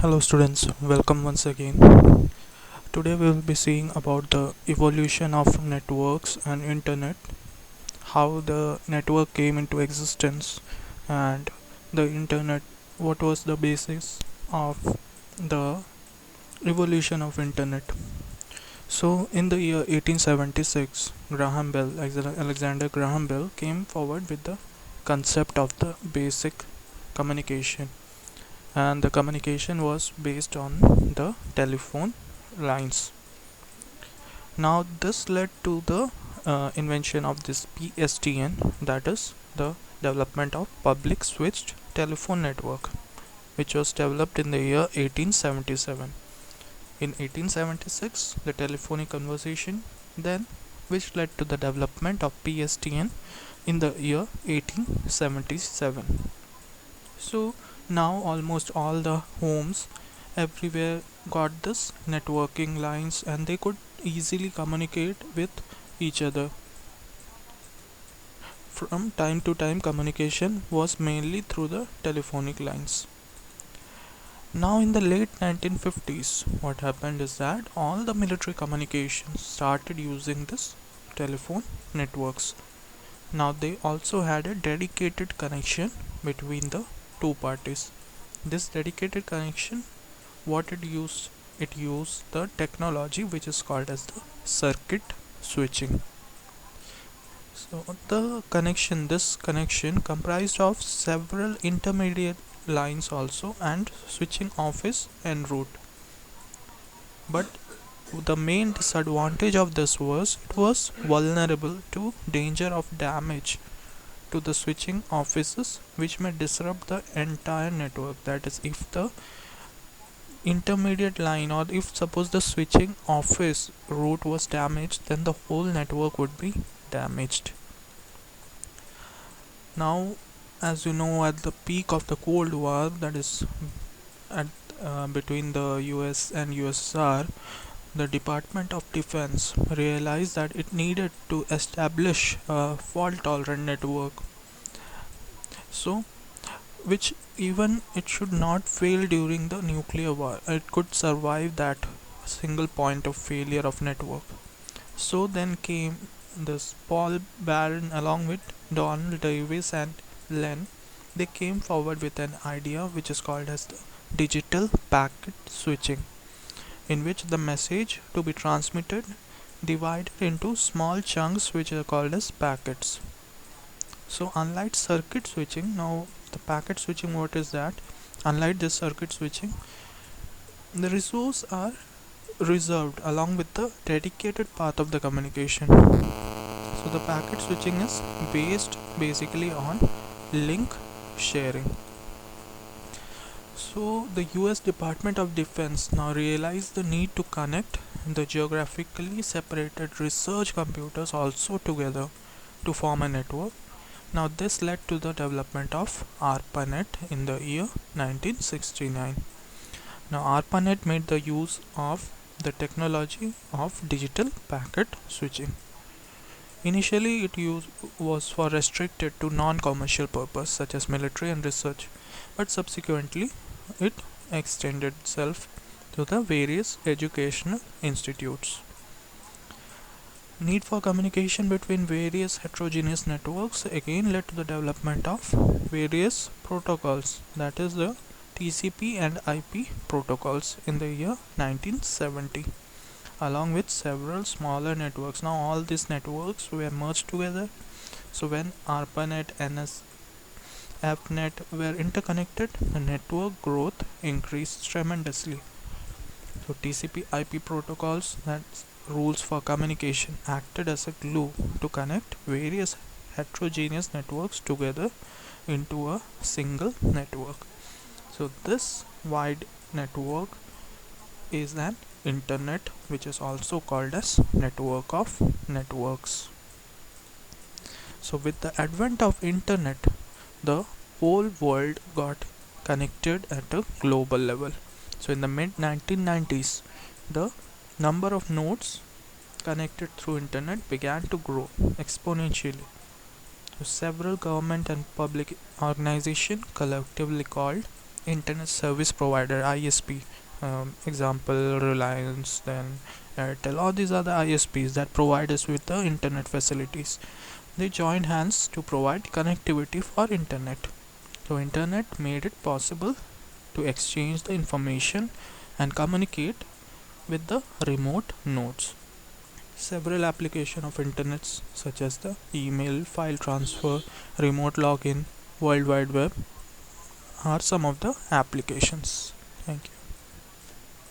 Hello students, welcome once again. Today we will be seeing about the evolution of networks and internet, how the network came into existence and the internet, what was the basis of the evolution of internet. So in the year 1876, Alexander Graham Bell came forward with the concept of the basic communication, and the communication was based on the telephone lines. Now this led to the invention of this PSTN, that is the development of public switched telephone network, which was developed in the year 1877. In 1876 the telephonic conversation, then which led to the development of PSTN in the year 1877. So now almost all the homes everywhere got this networking lines, and they could easily communicate with each other. From time to time communication was mainly through the telephonic lines. Now in the late 1950s, what happened is that all the military communications started using this telephone networks. Now they also had a dedicated connection between the two parties. This dedicated connection, what it used the technology which is called as the circuit switching. So this connection comprised of several intermediate lines also, and switching office en route. But the main disadvantage of this was it was vulnerable to danger of damage to the switching offices, which may disrupt the entire network. That is, if the intermediate line, or if suppose the switching office route was damaged, then the whole network would be damaged. Now, as you know, at the peak of the Cold War, that is at between the US and USSR, the Department of Defense realized that it needed to establish a fault tolerant network, so which even it should not fail during the nuclear war. It could survive that single point of failure of network. So then came this Paul Barron along with Donald Davis and Len. They came forward with an idea which is called as the digital packet switching, in which the message to be transmitted divided into small chunks which are called as packets. So unlike circuit switching, now the packet switching, what is that? Unlike this circuit switching, the resources are reserved along with the dedicated path of the communication. So the packet switching is based basically on link sharing. So the US Department of Defense now realized the need to connect the geographically separated research computers also together to form a network. Now this led to the development of ARPANET in the year 1969. Now ARPANET made the use of the technology of digital packet switching. Initially it was for restricted to non-commercial purpose such as military and research, but subsequently it extended itself to the various educational institutes. Need for communication between various heterogeneous networks again led to the development of various protocols, that is the TCP and IP protocols in the year 1970, along with several smaller networks. Now all these networks were merged together. So when ARPANET, NSFNet were interconnected, the network growth increased tremendously. So TCP IP protocols, that's rules for communication, acted as a glue to connect various heterogeneous networks together into a single network. So this wide network is an internet, which is also called as network of networks. So with the advent of internet, the whole world got connected at a global level. So in the mid 1990s, the number of nodes connected through internet began to grow exponentially. So several government and public organizations collectively called internet service provider ISP, example Reliance, then Airtel. All these are the ISPs that provide us with the internet facilities. They joined hands to provide connectivity for internet. So internet made it possible to exchange the information and communicate with the remote nodes. Several applications of internets such as the email, file transfer, remote login, World Wide Web are some of the applications. Thank you.